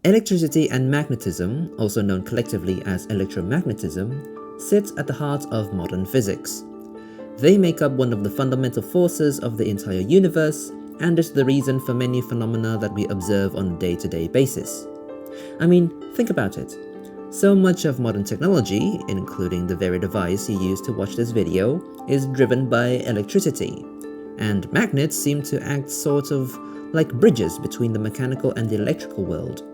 Electricity and magnetism, also known collectively as electromagnetism, sits at the heart of modern physics. They make up one of the fundamental forces of the entire universe, and is the reason for many phenomena that we observe on a day-to-day basis. I mean, think about it. So much of modern technology, including the very device you use to watch this video, is driven by electricity, and magnets seem to act sort of like bridges between the mechanical and the electrical world.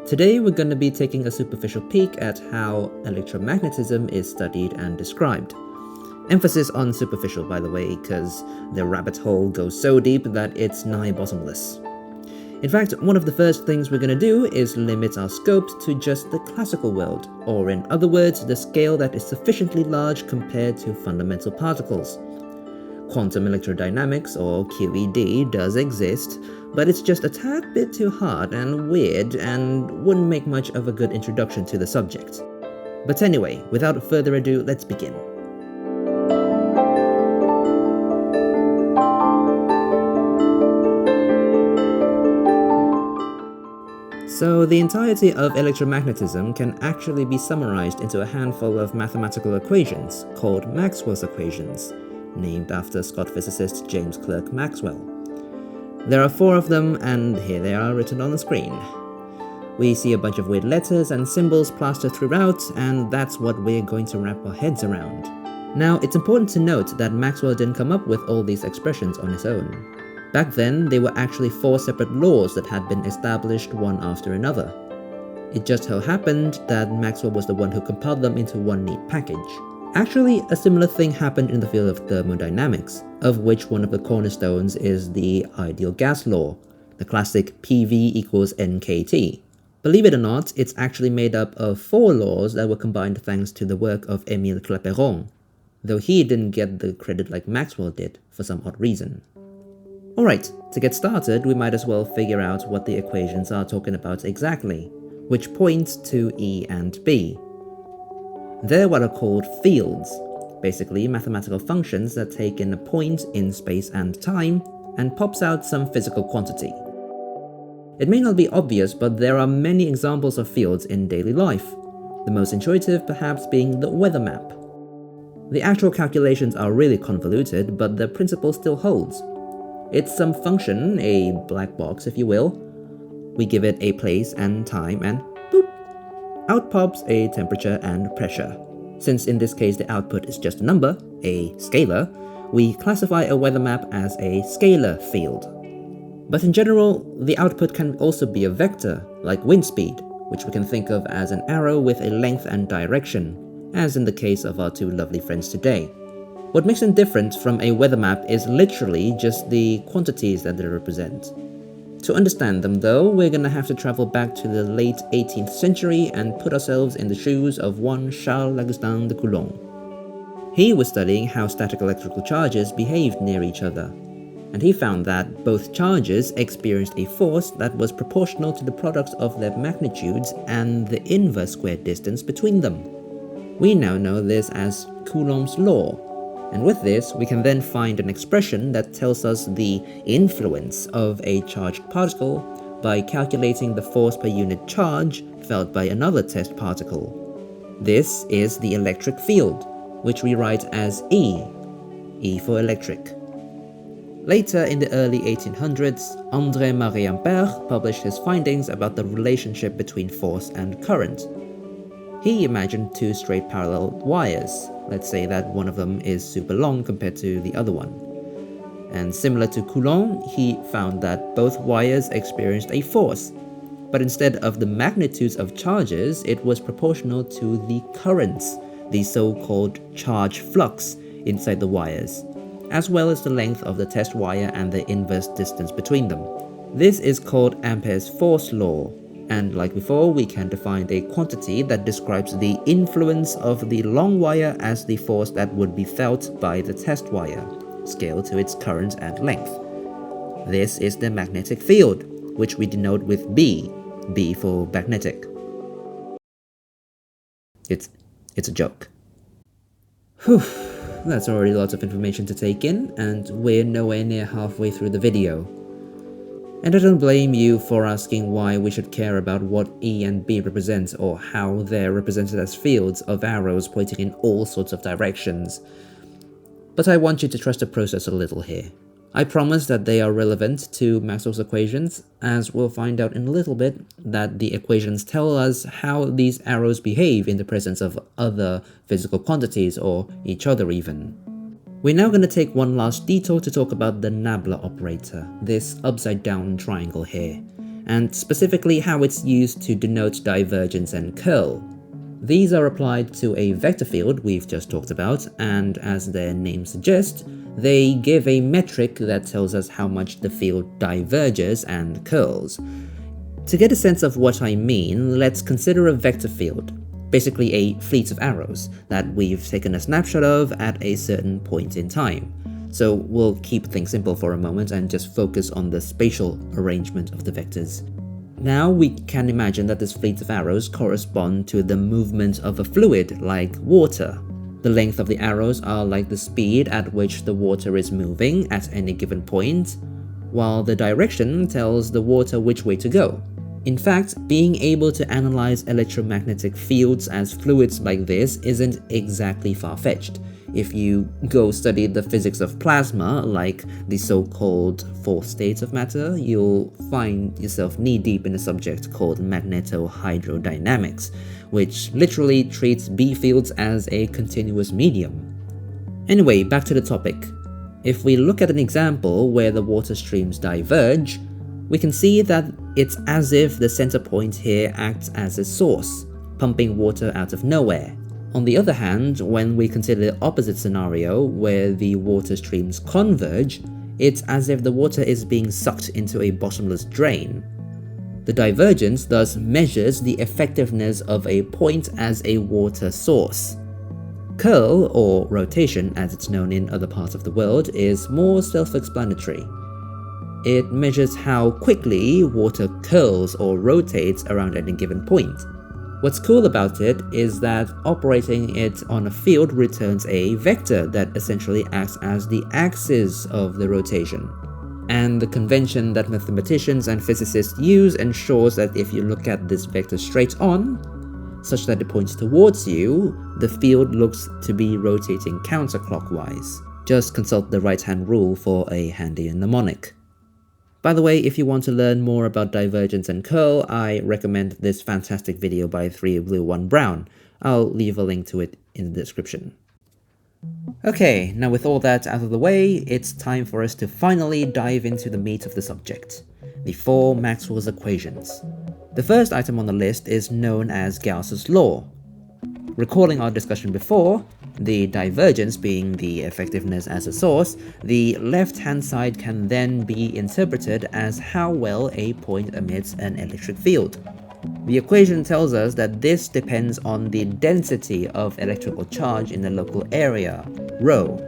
Today we're going to be taking a superficial peek at how electromagnetism is studied and described. Emphasis on superficial, by the way, because the rabbit hole goes so deep that it's nigh bottomless. In fact, one of the first things we're going to do is limit our scope to just the classical world, or in other words, the scale that is sufficiently large compared to fundamental particles. Quantum electrodynamics, or QED, does exist, but it's just a tad bit too hard and weird and wouldn't make much of a good introduction to the subject. But anyway, without further ado, let's begin. So the entirety of electromagnetism can actually be summarized into a handful of mathematical equations called Maxwell's equations, named after Scottish physicist James Clerk Maxwell. There are 4 of them, and here they are written on the screen. We see a bunch of weird letters and symbols plastered throughout, and that's what we're going to wrap our heads around. Now, it's important to note that Maxwell didn't come up with all these expressions on his own. Back then, they were actually 4 separate laws that had been established one after another. It just so happened that Maxwell was the one who compiled them into one neat package. Actually, a similar thing happened in the field of thermodynamics, of which one of the cornerstones is the ideal gas law, the classic PV equals nKT. Believe it or not, it's actually made up of 4 laws that were combined thanks to the work of Émile Clapeyron, though he didn't get the credit like Maxwell did for some odd reason. Alright, to get started, we might as well figure out what the equations are talking about exactly, which points to E and B. They're what are called fields, basically mathematical functions that take in a point in space and time and pops out some physical quantity. It may not be obvious, but there are many examples of fields in daily life, the most intuitive perhaps being the weather map. The actual calculations are really convoluted, but the principle still holds. It's some function, a black box if you will. We give it a place and time and boop! Out pops a temperature and pressure. Since in this case the output is just a number, a scalar, we classify a weather map as a scalar field. But in general, the output can also be a vector, like wind speed, which we can think of as an arrow with a length and direction, as in the case of our 2 lovely friends today. What makes them different from a weather map is literally just the quantities that they represent. To understand them though, we're gonna have to travel back to the late 18th century and put ourselves in the shoes of one Charles-Augustin de Coulomb. He was studying how static electrical charges behaved near each other, and he found that both charges experienced a force that was proportional to the products of their magnitudes and the inverse squared distance between them. We now know this as Coulomb's law. And with this, we can then find an expression that tells us the influence of a charged particle by calculating the force per unit charge felt by another test particle. This is the electric field, which we write as E for electric. Later in the early 1800s, André-Marie Ampère published his findings about the relationship between force and current. He imagined 2 straight parallel wires. Let's say that one of them is super long compared to the other one. And similar to Coulomb, he found that both wires experienced a force, but instead of the magnitudes of charges, it was proportional to the currents, the so-called charge flux inside the wires, as well as the length of the test wire and the inverse distance between them. This is called Ampere's force law. And like before, we can define a quantity that describes the influence of the long wire as the force that would be felt by the test wire, scaled to its current and length. This is the magnetic field, which we denote with B for magnetic. It's a joke. Whew, that's already lots of information to take in, and we're nowhere near halfway through the video. And I don't blame you for asking why we should care about what E and B represent or how they're represented as fields of arrows pointing in all sorts of directions. But I want you to trust the process a little here. I promise that they are relevant to Maxwell's equations, as we'll find out in a little bit that the equations tell us how these arrows behave in the presence of other physical quantities or each other even. We're now going to take one last detour to talk about the nabla operator, this upside down triangle here, and specifically how it's used to denote divergence and curl. These are applied to a vector field we've just talked about, and as their name suggests, they give a metric that tells us how much the field diverges and curls. To get a sense of what I mean, let's consider a vector field, basically a fleet of arrows that we've taken a snapshot of at a certain point in time. So we'll keep things simple for a moment and just focus on the spatial arrangement of the vectors. Now we can imagine that this fleet of arrows correspond to the movement of a fluid like water. The length of the arrows are like the speed at which the water is moving at any given point, while the direction tells the water which way to go. In fact, being able to analyze electromagnetic fields as fluids like this isn't exactly far-fetched. If you go study the physics of plasma, like the so-called fourth state of matter, you'll find yourself knee-deep in a subject called magnetohydrodynamics, which literally treats B fields as a continuous medium. Anyway, back to the topic. If we look at an example where the water streams diverge, we can see that it's as if the center point here acts as a source, pumping water out of nowhere. On the other hand, when we consider the opposite scenario, where the water streams converge, it's as if the water is being sucked into a bottomless drain. The divergence thus measures the effectiveness of a point as a water source. Curl, or rotation as it's known in other parts of the world, is more self-explanatory. It measures how quickly water curls or rotates around any given point. What's cool about it is that operating it on a field returns a vector that essentially acts as the axis of the rotation. And the convention that mathematicians and physicists use ensures that if you look at this vector straight on, such that it points towards you, the field looks to be rotating counterclockwise. Just consult the right-hand rule for a handy mnemonic. By the way, if you want to learn more about divergence and curl, I recommend this fantastic video by 3Blue1Brown. I'll leave a link to it in the description. Okay, now with all that out of the way, it's time for us to finally dive into the meat of the subject, the four Maxwell's equations. The first item on the list is known as Gauss's law. Recalling our discussion before, the divergence being the effectiveness as a source, the left-hand side can then be interpreted as how well a point emits an electric field. The equation tells us that this depends on the density of electrical charge in the local area, ρ.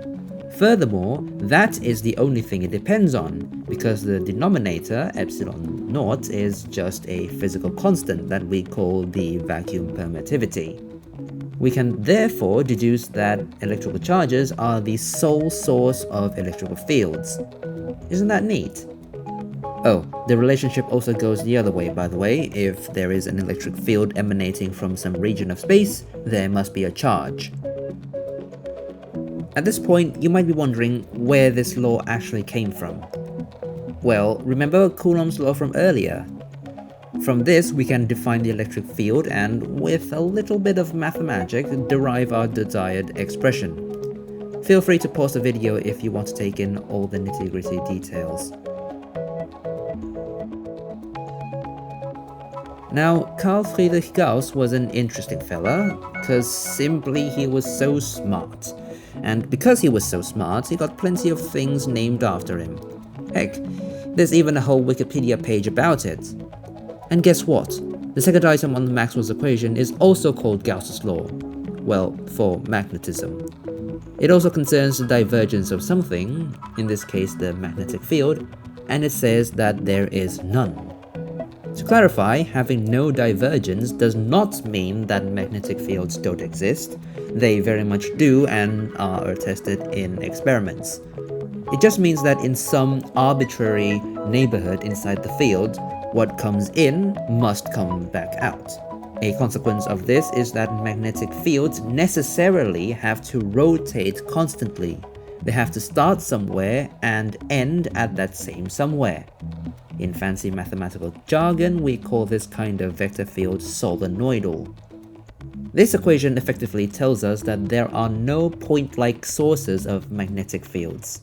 Furthermore, that is the only thing it depends on, because the denominator, epsilon naught, is just a physical constant that we call the vacuum permittivity. We can therefore deduce that electrical charges are the sole source of electrical fields. Isn't that neat? Oh, the relationship also goes the other way, by the way. If there is an electric field emanating from some region of space, there must be a charge. At this point, you might be wondering where this law actually came from. Well, remember Coulomb's law from earlier? From this, we can define the electric field and, with a little bit of mathemagic, derive our desired expression. Feel free to pause the video if you want to take in all the nitty-gritty details. Now, Carl Friedrich Gauss was an interesting fella, because simply he was so smart. And because he was so smart, he got plenty of things named after him. Heck, there's even a whole Wikipedia page about it. And guess what? The second item on Maxwell's equation is also called Gauss's law. Well, for magnetism. It also concerns the divergence of something, in this case the magnetic field, and it says that there is none. To clarify, having no divergence does not mean that magnetic fields don't exist. They very much do and are tested in experiments. It just means that in some arbitrary, neighborhood inside the field, what comes in must come back out. A consequence of this is that magnetic fields necessarily have to rotate constantly. They have to start somewhere and end at that same somewhere. In fancy mathematical jargon, we call this kind of vector field solenoidal. This equation effectively tells us that there are no point-like sources of magnetic fields.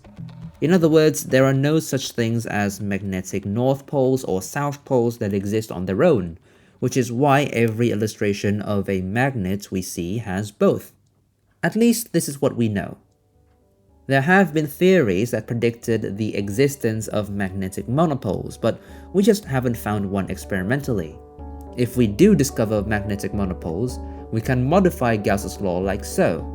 In other words, there are no such things as magnetic north poles or south poles that exist on their own, which is why every illustration of a magnet we see has both. At least this is what we know. There have been theories that predicted the existence of magnetic monopoles, but we just haven't found one experimentally. If we do discover magnetic monopoles, we can modify Gauss's law like so.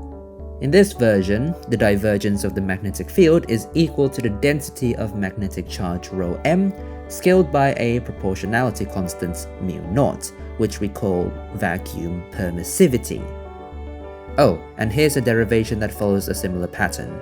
In this version, the divergence of the magnetic field is equal to the density of magnetic charge ρm, scaled by a proportionality constant μ0, which we call vacuum permissivity. Oh, and here's a derivation that follows a similar pattern.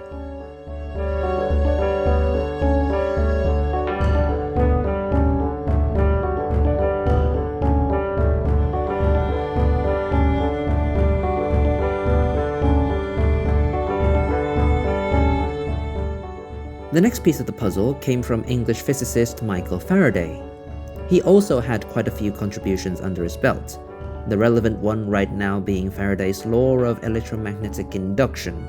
The next piece of the puzzle came from English physicist Michael Faraday. He also had quite a few contributions under his belt, the relevant one right now being Faraday's law of electromagnetic induction.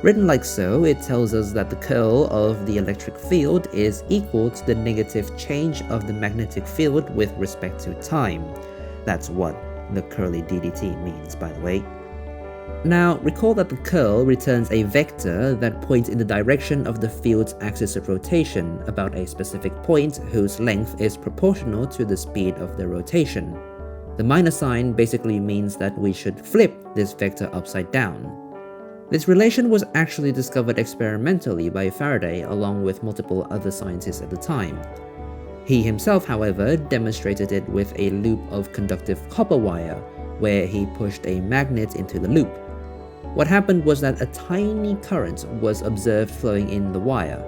Written like so, it tells us that the curl of the electric field is equal to the negative change of the magnetic field with respect to time. That's what the curly DDT means, by the way. Now, recall that the curl returns a vector that points in the direction of the field's axis of rotation about a specific point whose length is proportional to the speed of the rotation. The minus sign basically means that we should flip this vector upside down. This relation was actually discovered experimentally by Faraday along with multiple other scientists at the time. He himself, however, demonstrated it with a loop of conductive copper wire, where he pushed a magnet into the loop. What happened was that a tiny current was observed flowing in the wire.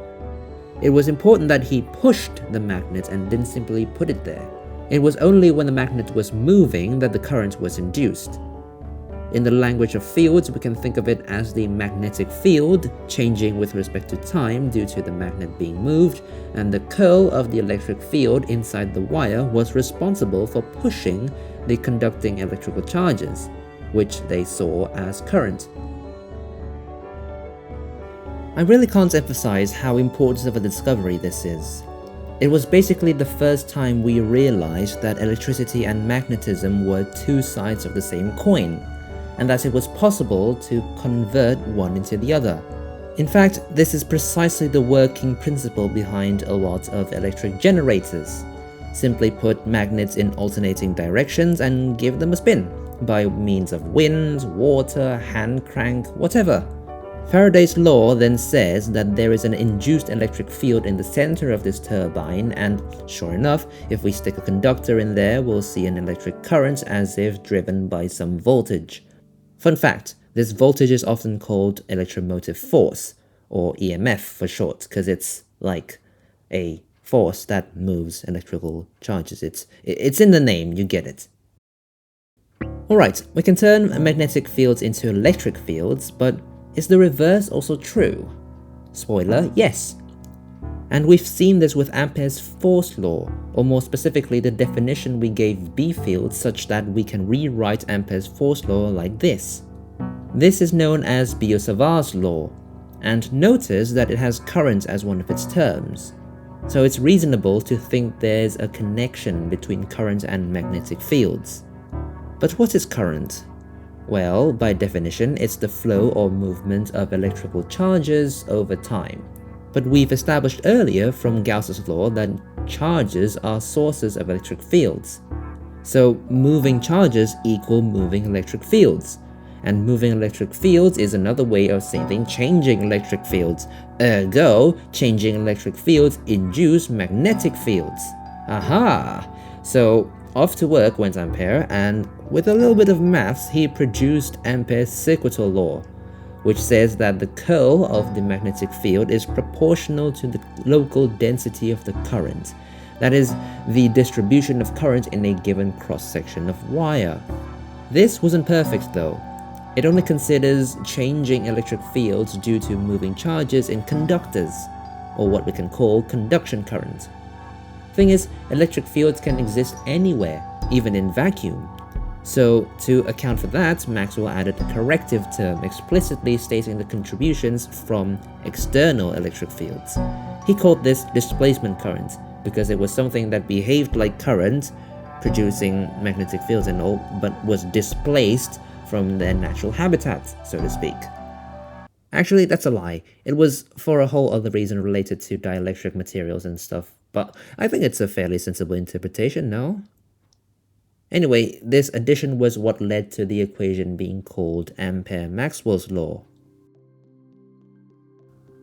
It was important that he pushed the magnet and didn't simply put it there. It was only when the magnet was moving that the current was induced. In the language of fields, we can think of it as the magnetic field changing with respect to time due to the magnet being moved, and the curl of the electric field inside the wire was responsible for pushing the conducting electrical charges, which they saw as current. I really can't emphasize how important of a discovery this is. It was basically the first time we realized that electricity and magnetism were two sides of the same coin, and that it was possible to convert one into the other. In fact, this is precisely the working principle behind a lot of electric generators. Simply put magnets in alternating directions and give them a spin, by means of wind, water, hand crank, whatever. Faraday's law then says that there is an induced electric field in the center of this turbine, and sure enough, if we stick a conductor in there, we'll see an electric current as if driven by some voltage. Fun fact, this voltage is often called electromotive force, or EMF for short, because it's like a force that moves electrical charges. It's in the name, you get it. Alright, we can turn magnetic fields into electric fields, but is the reverse also true? Spoiler, yes. And we've seen this with Ampere's force law, or more specifically the definition we gave B fields such that we can rewrite Ampere's force law like this. This is known as Biot-Savart's law, and notice that it has current as one of its terms. So it's reasonable to think there's a connection between current and magnetic fields. But what is current? Well, by definition, it's the flow or movement of electrical charges over time. But we've established earlier from Gauss's law that charges are sources of electric fields. So moving charges equal moving electric fields. And moving electric fields is another way of saying changing electric fields. Ergo, changing electric fields induce magnetic fields. Aha! So off to work went Ampere, and with a little bit of maths, he produced Ampere's circuital law, which says that the curl of the magnetic field is proportional to the local density of the current. That is, the distribution of current in a given cross-section of wire. This wasn't perfect though. It only considers changing electric fields due to moving charges in conductors, or what we can call conduction current. Thing is, electric fields can exist anywhere, even in vacuum. So, to account for that, Maxwell added a corrective term explicitly stating the contributions from external electric fields. He called this displacement current because it was something that behaved like current, producing magnetic fields and all, but was displaced from their natural habitat, so to speak. Actually, that's a lie. It was for a whole other reason related to dielectric materials and stuff, but I think it's a fairly sensible interpretation, no? Anyway, this addition was what led to the equation being called Ampere-Maxwell's law.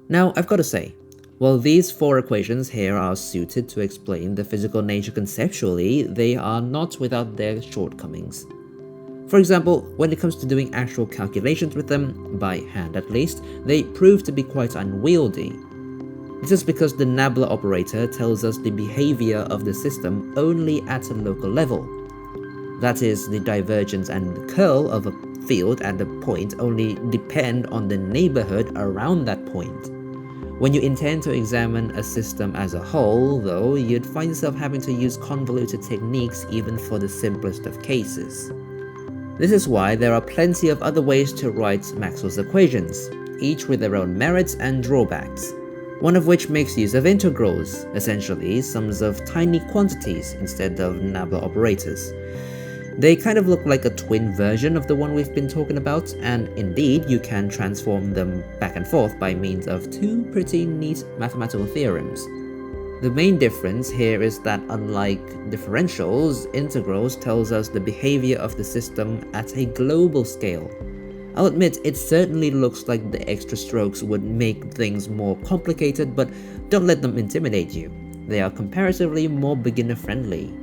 Now, I've got to say, while these four equations here are suited to explain the physical nature conceptually, they are not without their shortcomings. For example, when it comes to doing actual calculations with them, by hand at least, they prove to be quite unwieldy. This is because the nabla operator tells us the behavior of the system only at a local level. That is, the divergence and the curl of a field at a point only depend on the neighborhood around that point. When you intend to examine a system as a whole, though, you'd find yourself having to use convoluted techniques even for the simplest of cases. This is why there are plenty of other ways to write Maxwell's equations, each with their own merits and drawbacks. One of which makes use of integrals, essentially sums of tiny quantities instead of nabla operators. They kind of look like a twin version of the one we've been talking about, and indeed you can transform them back and forth by means of two pretty neat mathematical theorems. The main difference here is that unlike differentials, integrals tells us the behavior of the system at a global scale. I'll admit, it certainly looks like the extra strokes would make things more complicated, but don't let them intimidate you. They are comparatively more beginner-friendly.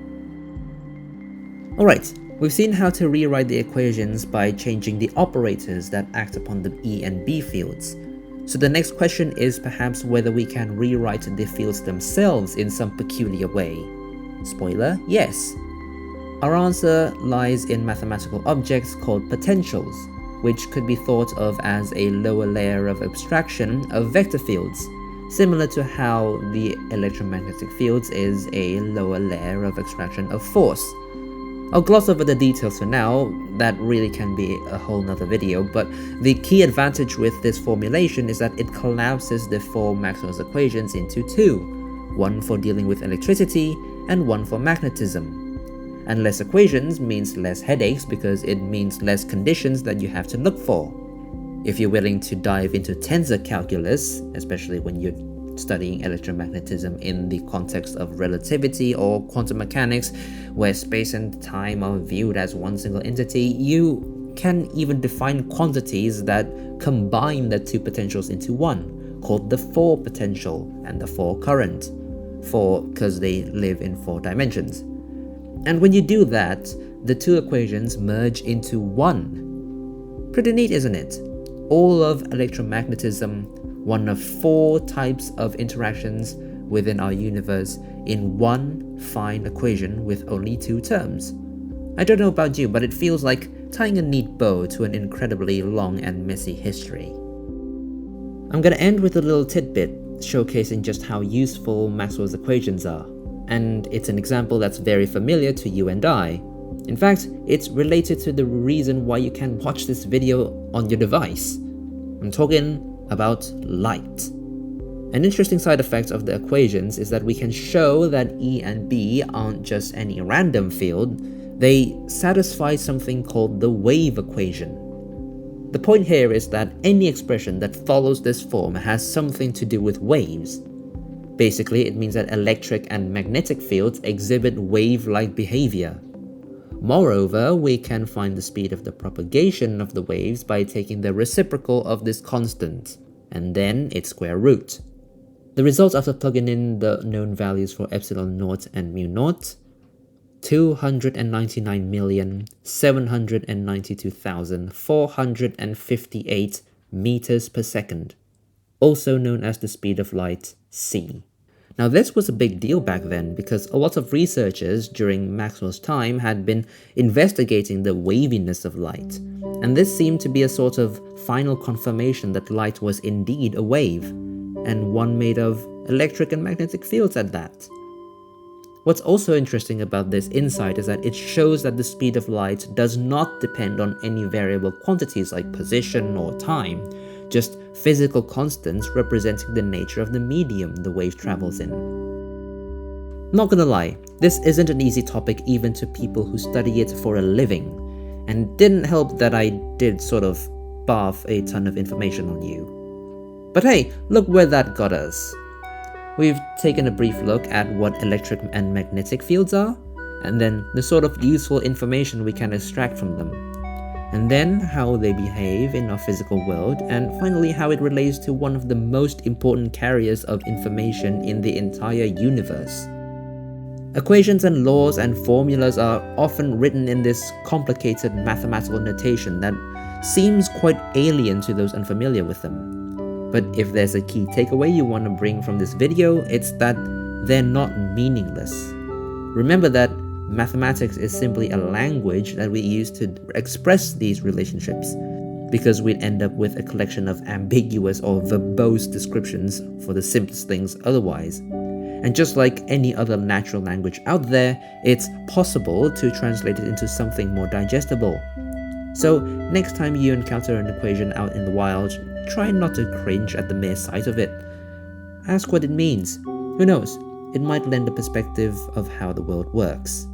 Alright, we've seen how to rewrite the equations by changing the operators that act upon the E and B fields. So the next question is perhaps whether we can rewrite the fields themselves in some peculiar way. Spoiler, yes. Our answer lies in mathematical objects called potentials, which could be thought of as a lower layer of abstraction of vector fields, similar to how the electromagnetic fields is a lower layer of abstraction of force. I'll gloss over the details for now, that really can be a whole nother video, but the key advantage with this formulation is that it collapses the four Maxwell's equations into two, one for dealing with electricity and one for magnetism. And less equations means less headaches because it means less conditions that you have to look for. If you're willing to dive into tensor calculus, especially when you're studying electromagnetism in the context of relativity or quantum mechanics, where space and time are viewed as one single entity, you can even define quantities that combine the two potentials into one, called the four potential and the four current. Four because they live in four dimensions. And when you do that, the two equations merge into one. Pretty neat, isn't it? All of electromagnetism, one of four types of interactions within our universe in one fine equation with only two terms. I don't know about you, but it feels like tying a neat bow to an incredibly long and messy history. I'm gonna end with a little tidbit showcasing just how useful Maxwell's equations are, and it's an example that's very familiar to you and I. In fact, it's related to the reason why you can watch this video on your device. I'm talking about light. An interesting side effect of the equations is that we can show that E and B aren't just any random field, they satisfy something called the wave equation. The point here is that any expression that follows this form has something to do with waves. Basically, it means that electric and magnetic fields exhibit wave-like behavior. Moreover, we can find the speed of the propagation of the waves by taking the reciprocal of this constant, and then its square root. The results after plugging in the known values for epsilon naught and mu naught: 299,792,458 meters per second, also known as the speed of light, c. Now this was a big deal back then because a lot of researchers during Maxwell's time had been investigating the waviness of light, and this seemed to be a sort of final confirmation that light was indeed a wave, and one made of electric and magnetic fields at that. What's also interesting about this insight is that it shows that the speed of light does not depend on any variable quantities like position or time, just physical constants representing the nature of the medium the wave travels in. Not gonna lie, this isn't an easy topic even to people who study it for a living, and didn't help that I did sort of barf a ton of information on you. But hey, look where that got us. We've taken a brief look at what electric and magnetic fields are, and then the sort of useful information we can extract from them, and then how they behave in our physical world, and finally how it relates to one of the most important carriers of information in the entire universe. Equations and laws and formulas are often written in this complicated mathematical notation that seems quite alien to those unfamiliar with them. But if there's a key takeaway you want to bring from this video, it's that they're not meaningless. Remember that mathematics is simply a language that we use to express these relationships, because we'd end up with a collection of ambiguous or verbose descriptions for the simplest things otherwise. And just like any other natural language out there, it's possible to translate it into something more digestible. So next time you encounter an equation out in the wild, try not to cringe at the mere sight of it. Ask what it means. Who knows, it might lend a perspective of how the world works.